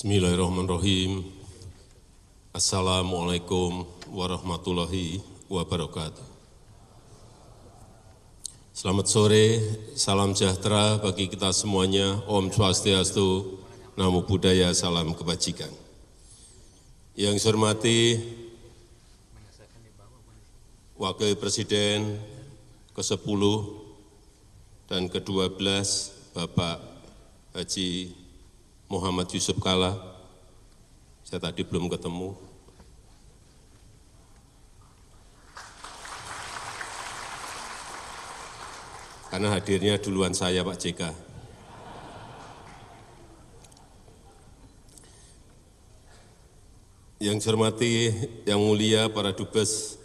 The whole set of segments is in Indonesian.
Bismillahirrahmanirrahim. Assalamualaikum warahmatullahi wabarakatuh. Selamat sore, salam sejahtera bagi kita semuanya. Om Swastiastu, Namo Buddhaya, salam kebajikan. Yang saya hormati Wakil Presiden ke-10 dan ke-12 Bapak Haji Muhammad Yusuf Kalla, saya tadi belum ketemu. Karena hadirnya duluan saya, Pak JK. Yang saya hormati, yang mulia para dubes,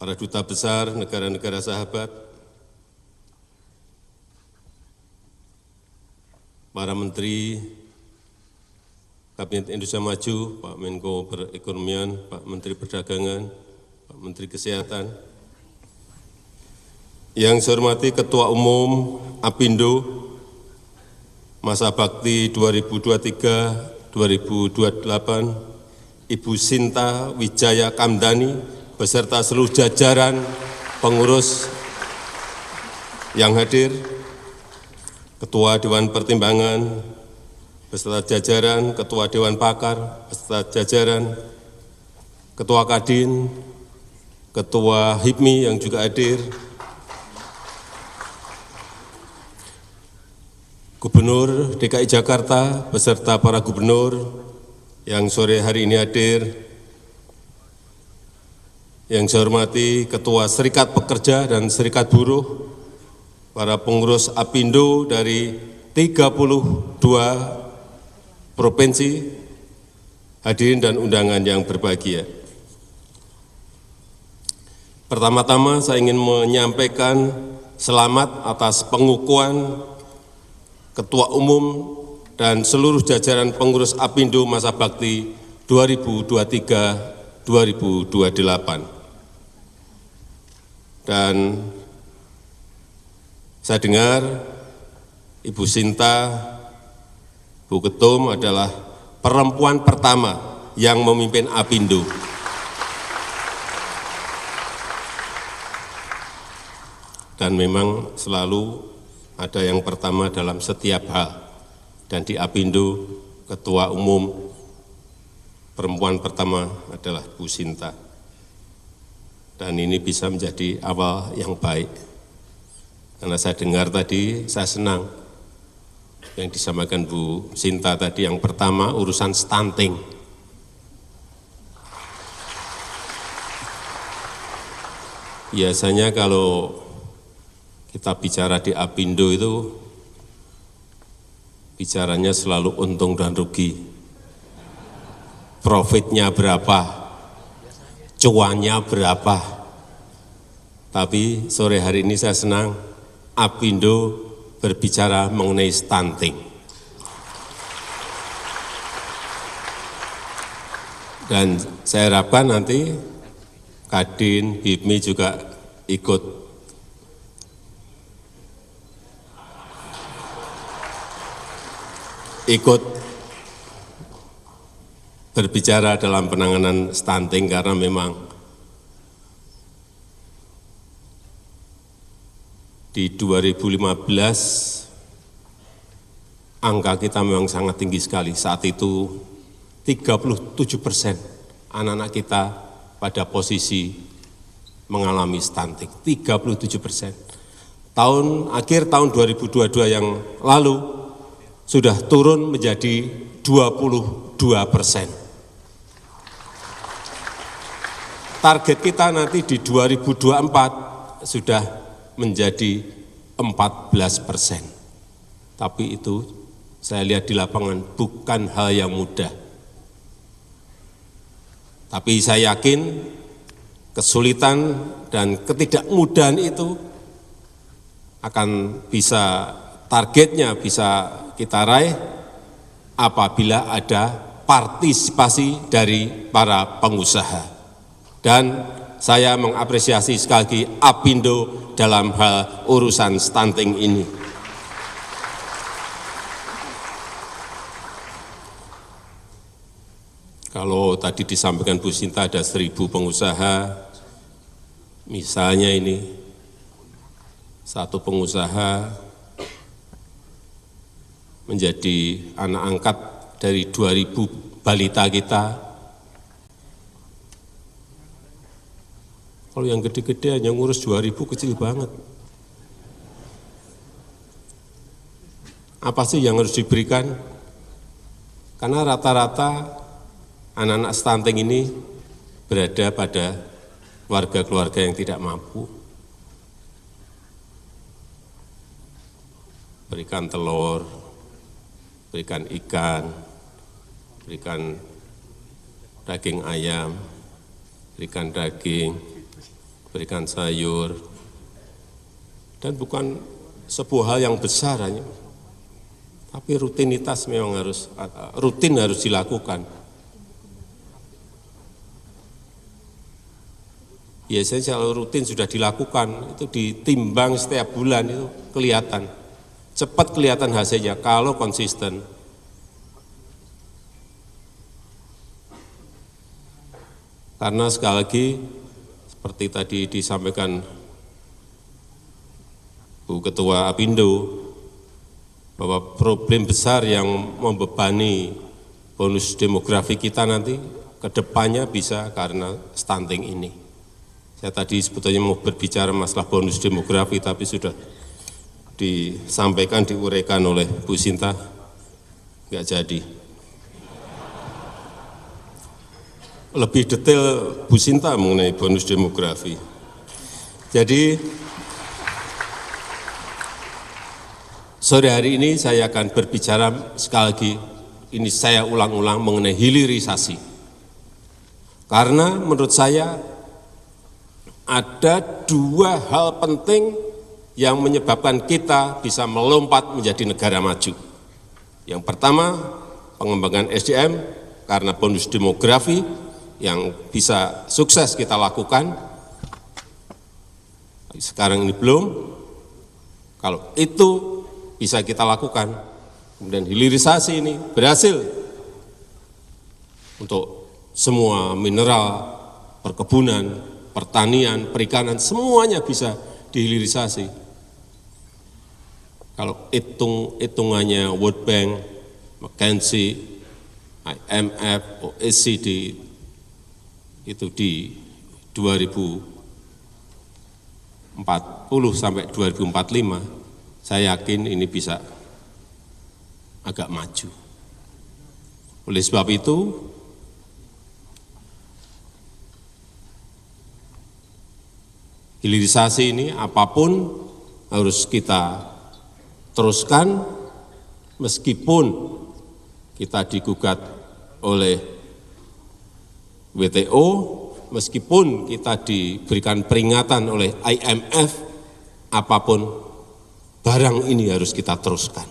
para duta besar negara-negara sahabat, para menteri Kabinet Indonesia Maju, Pak Menko Perekonomian, Pak Menteri Perdagangan, Pak Menteri Kesehatan. Yang saya hormati Ketua Umum APindo Masa Bakti 2023-2028, Ibu Sinta Wijaya Kamdani, beserta seluruh jajaran pengurus yang hadir, Ketua Dewan Pertimbangan, beserta jajaran, Ketua Dewan Pakar, beserta jajaran, Ketua Kadin, Ketua HIPMI yang juga hadir, Gubernur DKI Jakarta, beserta para gubernur yang sore hari ini hadir, yang saya hormati Ketua Serikat Pekerja dan Serikat Buruh, para pengurus APindo dari 32 provinsi, hadirin dan undangan yang berbahagia. Pertama-tama saya ingin menyampaikan selamat atas pengukuhan Ketua Umum dan seluruh jajaran pengurus APindo Masa Bakti 2023-2028. Dan saya dengar Ibu Sinta, Bu Ketum adalah perempuan pertama yang memimpin APindo. Dan memang selalu ada yang pertama dalam setiap hal. Dan di APindo, Ketua Umum perempuan pertama adalah Bu Sinta. Dan ini bisa menjadi awal yang baik. Karena saya dengar tadi, saya senang yang disampaikan Bu Sinta tadi, yang pertama urusan stunting. Biasanya kalau kita bicara di APindo itu, bicaranya selalu untung dan rugi. Profitnya berapa, cuannya berapa. Tapi sore hari ini saya senang APindo berbicara mengenai stunting. Dan saya harapkan nanti Kadin, HIPMI juga ikut berbicara dalam penanganan stunting, karena memang di 2015 angka kita memang sangat tinggi sekali. Saat itu 37% anak-anak kita pada posisi mengalami stunting, 37%. Akhir tahun 2022 yang lalu sudah turun menjadi 22%. Target kita nanti di 2024 sudah menjadi 14%. Tapi itu saya lihat di lapangan bukan hal yang mudah. Tapi saya yakin kesulitan dan ketidakmudahan itu akan bisa, targetnya bisa kita raih apabila ada partisipasi dari para pengusaha. Dan saya mengapresiasi sekali lagi APindo dalam hal urusan stunting ini. Kalau tadi disampaikan Bu Sinta ada 1.000 pengusaha, misalnya ini satu pengusaha menjadi anak angkat dari 2.000 balita kita. Kalau yang gede-gede hanya ngurus 2.000 kecil banget. Apa sih yang harus diberikan? Karena rata-rata anak-anak stunting ini berada pada keluarga-keluarga yang tidak mampu. Berikan telur, berikan ikan, berikan daging ayam, berikan daging, berikan sayur, dan bukan sebuah hal yang besar hanya. Tapi rutinitas memang rutin harus dilakukan. Biasanya kalau rutin sudah dilakukan, itu ditimbang setiap bulan itu kelihatan. Cepat kelihatan hasilnya kalau konsisten. Karena sekali lagi, seperti tadi disampaikan Bu Ketua Apindo, bahwa problem besar yang membebani bonus demografi kita nanti ke depannya bisa karena stunting ini. Saya tadi sebetulnya mau berbicara masalah bonus demografi, tapi sudah disampaikan, diuraikan oleh Bu Sinta, nggak jadi. Lebih detail Bu Sinta mengenai bonus demografi. Jadi, sore hari ini saya akan berbicara sekali lagi, ini saya ulang-ulang mengenai hilirisasi. Karena menurut saya ada dua hal penting yang menyebabkan kita bisa melompat menjadi negara maju. Yang pertama, pengembangan SDM karena bonus demografi yang bisa sukses kita lakukan. Sekarang ini belum. Kalau itu bisa kita lakukan, kemudian hilirisasi ini berhasil untuk semua mineral, perkebunan, pertanian, perikanan, semuanya bisa dihilirisasi. Kalau hitungannya World Bank, McKinsey, IMF, OECD, itu di 2040 sampai 2045, saya yakin ini bisa agak maju. Oleh sebab itu, hilirisasi ini apapun harus kita teruskan meskipun kita digugat oleh WTO, meskipun kita diberikan peringatan oleh IMF, apapun barang ini harus kita teruskan.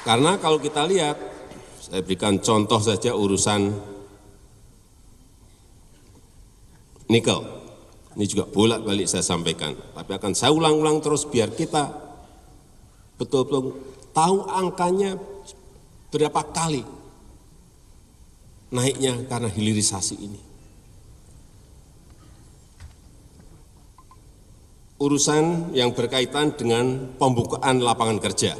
Karena kalau kita lihat, saya berikan contoh saja urusan nikel. Ini juga bolak-balik saya sampaikan, tapi akan saya ulang-ulang terus biar kita betul-betul tahu angkanya berapa kali naiknya karena hilirisasi ini. Urusan yang berkaitan dengan pembukaan lapangan kerja.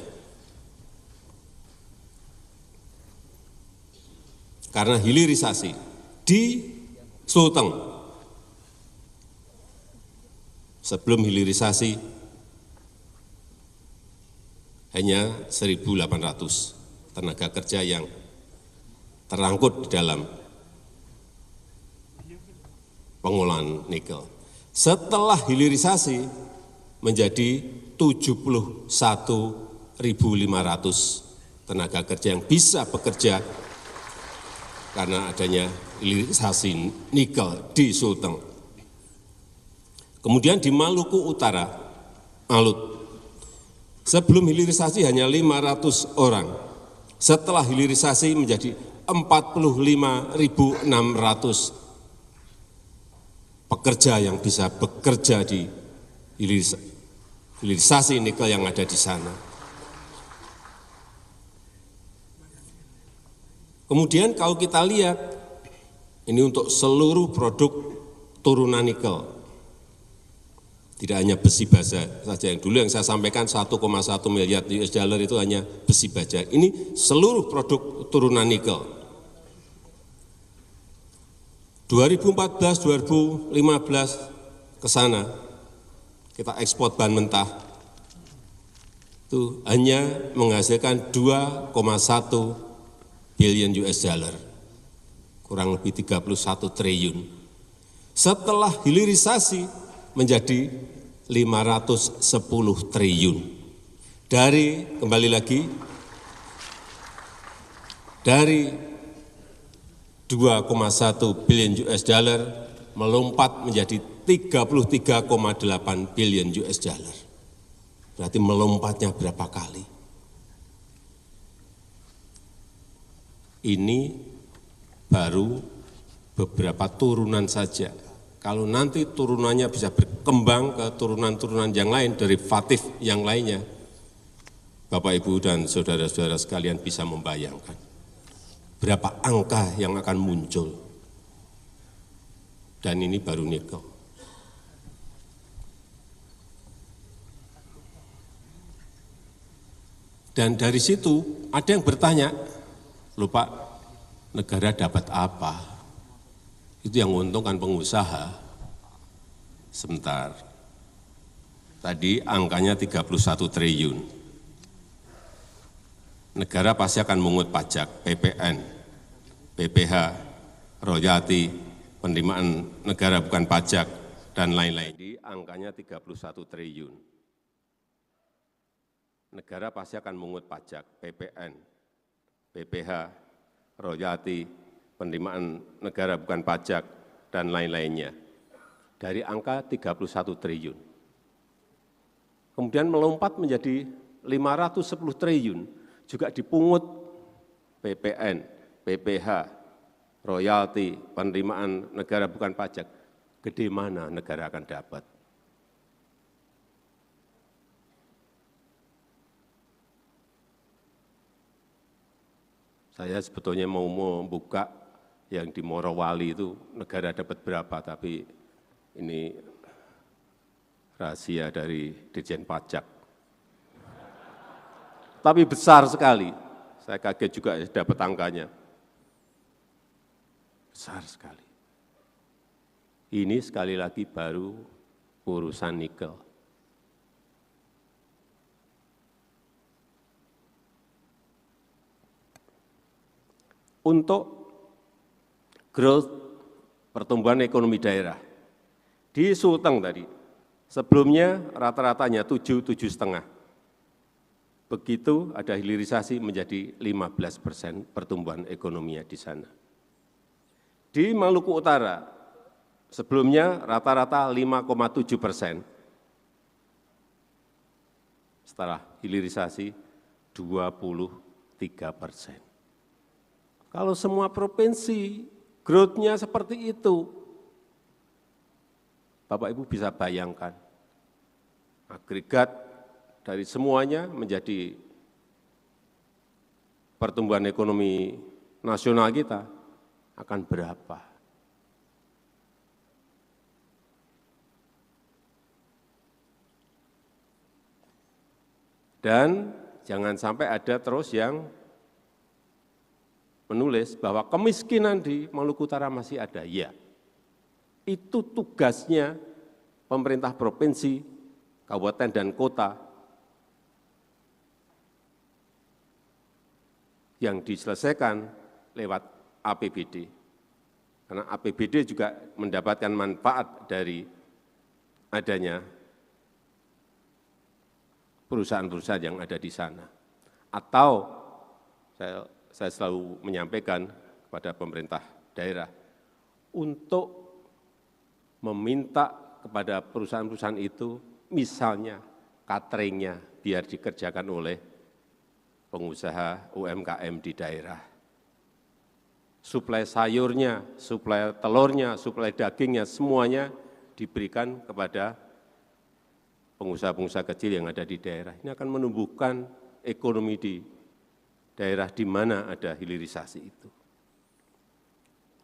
Karena hilirisasi di Sulteng. Sebelum hilirisasi hanya 1.800 tenaga kerja yang terangkut di dalam pengolahan nikel. Setelah hilirisasi menjadi 71.500 tenaga kerja yang bisa bekerja karena adanya hilirisasi nikel di Sulteng. Kemudian di Maluku Utara, Malut, sebelum hilirisasi hanya 500 orang. Setelah hilirisasi menjadi 45.600 pekerja yang bisa bekerja di hilirisasi nikel yang ada di sana. Kemudian kalau kita lihat, ini untuk seluruh produk turunan nikel, tidak hanya besi baja saja. Yang dulu yang saya sampaikan 1,1 miliar US dollar itu hanya besi baja. Ini seluruh produk turunan nikel. 2014-2015 ke sana, kita ekspor bahan mentah, itu hanya menghasilkan 2,1 billion US dollar, kurang lebih 31 triliun. Setelah hilirisasi menjadi 510 triliun. Kembali lagi, dari 2,1 billion US dollar melompat menjadi 33,8 billion US dollar. Berarti melompatnya berapa kali? Ini baru beberapa turunan saja. Kalau nanti turunannya bisa berkembang ke turunan-turunan yang lain, derivatif yang lainnya, Bapak, Ibu, dan saudara-saudara sekalian bisa membayangkan berapa angka yang akan muncul. Dan ini baru nikel. Dan dari situ ada yang bertanya, "Loh Pak, negara dapat apa?" Itu yang menguntungkan pengusaha. Sebentar. Tadi angkanya 31 triliun. Negara pasti akan mengungut pajak, PPN, PPH, royalti, penerimaan negara bukan pajak, dan lain-lain. Di angkanya 31 triliun. Negara pasti akan mengungut pajak, PPN, PPH, royalti, penerimaan negara bukan pajak, dan lain-lainnya. Dari angka 31 triliun. Kemudian melompat menjadi 510 triliun, juga dipungut PPN, PPH, royalti, penerimaan negara bukan pajak. Gede mana negara akan dapat? Saya sebetulnya mau membuka yang di Morowali itu negara dapat berapa, tapi ini rahasia dari Dirjen Pajak. Tapi besar sekali, saya kaget juga dapat angkanya. Besar sekali. Ini sekali lagi baru urusan nikel. Untuk growth pertumbuhan ekonomi daerah, di Sulteng tadi, sebelumnya rata-ratanya 7,5. Begitu ada hilirisasi menjadi 15% pertumbuhan ekonominya di sana. Di Maluku Utara, sebelumnya rata-rata 5,7%. Setelah hilirisasi 23%. Kalau semua provinsi growth-nya seperti itu, Bapak Ibu bisa bayangkan, agregat dari semuanya menjadi pertumbuhan ekonomi nasional kita akan berapa? Dan jangan sampai ada terus yang menulis bahwa kemiskinan di Maluku Utara masih ada. Ya, itu tugasnya pemerintah provinsi, kabupaten, dan kota yang diselesaikan lewat APBD. Karena APBD juga mendapatkan manfaat dari adanya perusahaan-perusahaan yang ada di sana. Atau saya selalu menyampaikan kepada pemerintah daerah untuk meminta kepada perusahaan-perusahaan itu, misalnya cateringnya biar dikerjakan oleh pengusaha UMKM di daerah. Suplai sayurnya, suplai telurnya, suplai dagingnya, semuanya diberikan kepada pengusaha-pengusaha kecil yang ada di daerah. Ini akan menumbuhkan ekonomi di daerah di mana ada hilirisasi itu.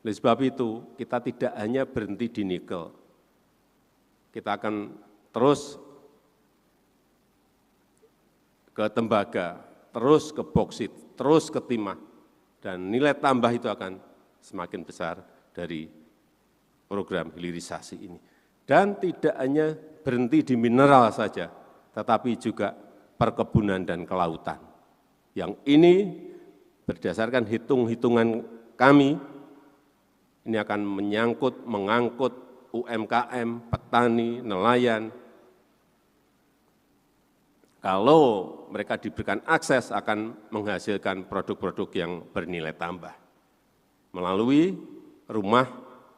Oleh sebab itu, kita tidak hanya berhenti di nikel. Kita akan terus ke tembaga, terus ke boksit, terus ke timah, dan nilai tambah itu akan semakin besar dari program hilirisasi ini. Dan tidak hanya berhenti di mineral saja, tetapi juga perkebunan dan kelautan. Yang ini berdasarkan hitung-hitungan kami, ini akan mengangkut UMKM, petani, nelayan. Kalau mereka diberikan akses akan menghasilkan produk-produk yang bernilai tambah melalui rumah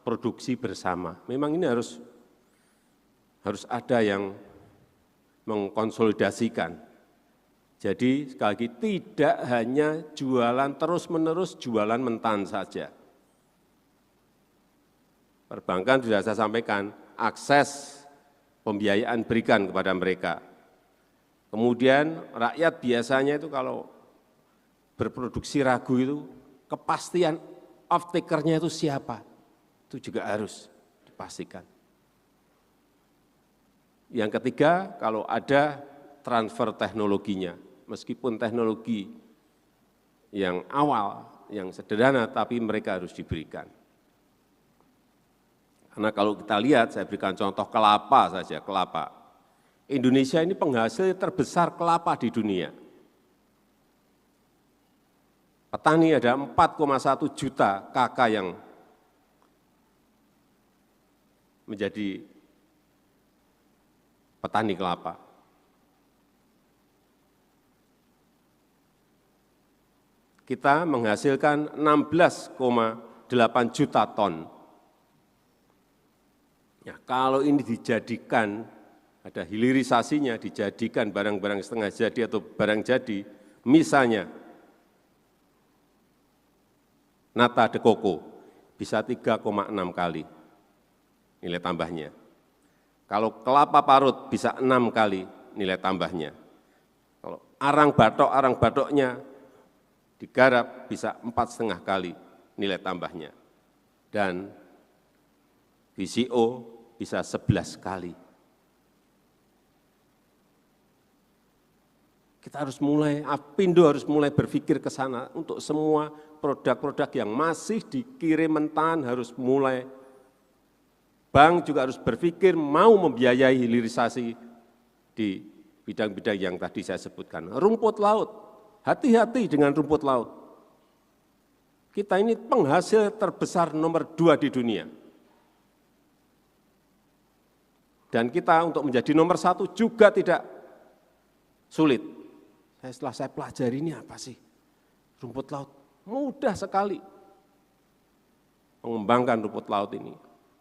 produksi bersama. Memang ini harus ada yang mengkonsolidasikan. Jadi sekali lagi tidak hanya jualan terus-menerus jualan mentan saja. Perbankan sudah saya sampaikan, akses pembiayaan berikan kepada mereka. Kemudian rakyat biasanya itu kalau berproduksi ragu itu, kepastian off-taker-nya itu siapa, itu juga harus dipastikan. Yang ketiga, kalau ada transfer teknologinya, meskipun teknologi yang awal, yang sederhana, tapi mereka harus diberikan. Karena kalau kita lihat, saya berikan contoh kelapa saja, kelapa. Indonesia ini penghasil terbesar kelapa di dunia. Petani ada 4,1 juta KK yang menjadi petani kelapa. Kita menghasilkan 16,8 juta ton. Ya, kalau ini dijadikan, ada hilirisasinya, dijadikan barang-barang setengah jadi atau barang jadi, misalnya nata de coco bisa 3,6 kali nilai tambahnya. Kalau kelapa parut bisa 6 kali nilai tambahnya. Kalau arang batoknya digarap bisa 4,5 kali nilai tambahnya. Dan VCO bisa 11 kali. Kita harus mulai, Apindo harus mulai berpikir ke sana untuk semua produk-produk yang masih dikirim mentah harus mulai. Bank juga harus berpikir mau membiayai hilirisasi di bidang-bidang yang tadi saya sebutkan. Rumput laut, hati-hati dengan rumput laut. Kita ini penghasil terbesar nomor 2 di dunia. Dan kita untuk menjadi nomor 1 juga tidak sulit. Setelah saya pelajari ini apa sih? Rumput laut, mudah sekali mengembangkan rumput laut ini,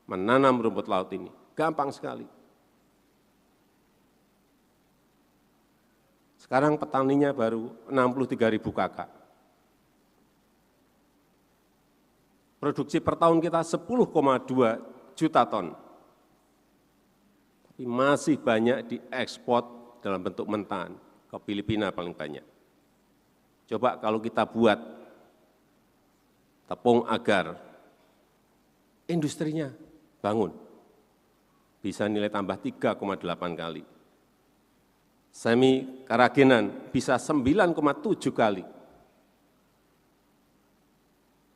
menanam rumput laut ini, gampang sekali. Sekarang petaninya baru 63.000 kakak. Produksi per tahun kita 10,2 juta ton. Tapi masih banyak diekspor dalam bentuk mentah. Ke Filipina paling banyak. Coba kalau kita buat tepung agar industrinya bangun, bisa nilai tambah 3,8 kali. Semi keraginan bisa 9,7 kali.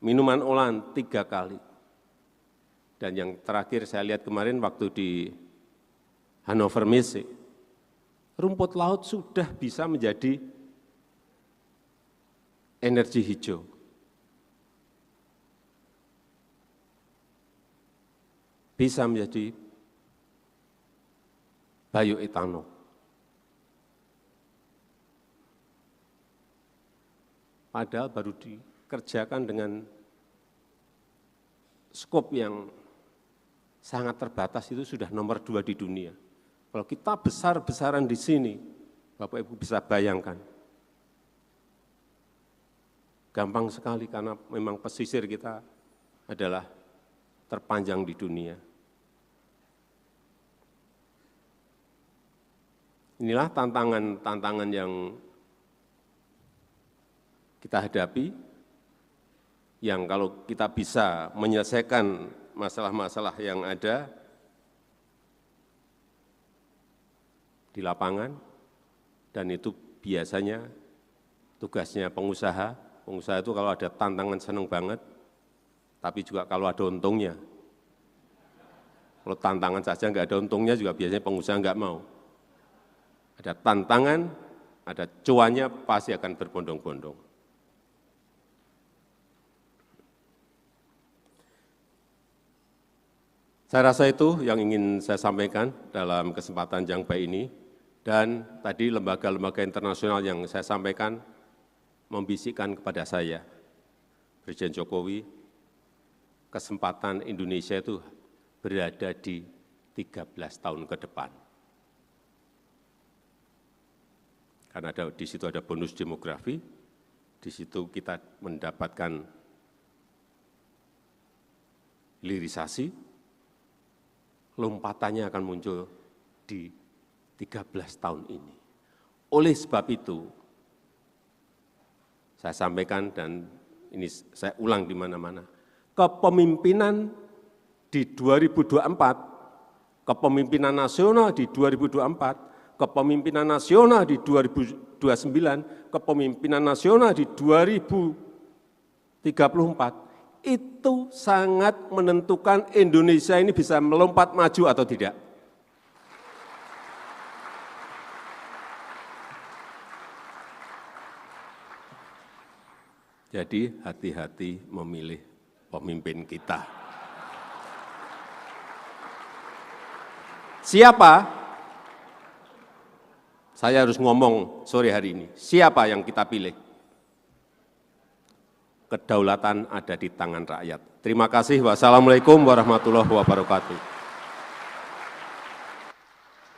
Minuman olahan 3 kali. Dan yang terakhir saya lihat kemarin waktu di Hannover Messe, rumput laut sudah bisa menjadi energi hijau. Bisa menjadi bioetanol. Padahal baru dikerjakan dengan skop yang sangat terbatas, itu sudah nomor 2 di dunia. Kalau kita besar-besaran di sini, Bapak Ibu bisa bayangkan. Gampang sekali karena memang pesisir kita adalah terpanjang di dunia. Inilah tantangan yang kita hadapi, yang kalau kita bisa menyelesaikan masalah-masalah yang ada di lapangan, dan itu biasanya tugasnya pengusaha. Pengusaha itu kalau ada tantangan senang banget, tapi juga kalau ada untungnya. Kalau tantangan saja nggak ada untungnya juga biasanya pengusaha nggak mau. Ada tantangan, ada cuannya, pasti akan berbondong-bondong. Saya rasa itu yang ingin saya sampaikan dalam kesempatan yang baik ini. Dan tadi lembaga-lembaga internasional yang saya sampaikan membisikkan kepada saya, Presiden Jokowi, kesempatan Indonesia itu berada di 13 tahun ke depan. Karena di situ ada bonus demografi, di situ kita mendapatkan hilirisasi, lompatannya akan muncul di 13 tahun ini. Oleh sebab itu, saya sampaikan dan ini saya ulang di mana-mana, kepemimpinan di 2024, kepemimpinan nasional di 2024, kepemimpinan nasional di 2029, kepemimpinan nasional di 2034, itu sangat menentukan Indonesia ini bisa melompat maju atau tidak. Jadi hati-hati memilih pemimpin kita. Siapa? Saya harus ngomong sore hari ini, siapa yang kita pilih? Kedaulatan ada di tangan rakyat. Terima kasih. Wassalamualaikum warahmatullahi wabarakatuh.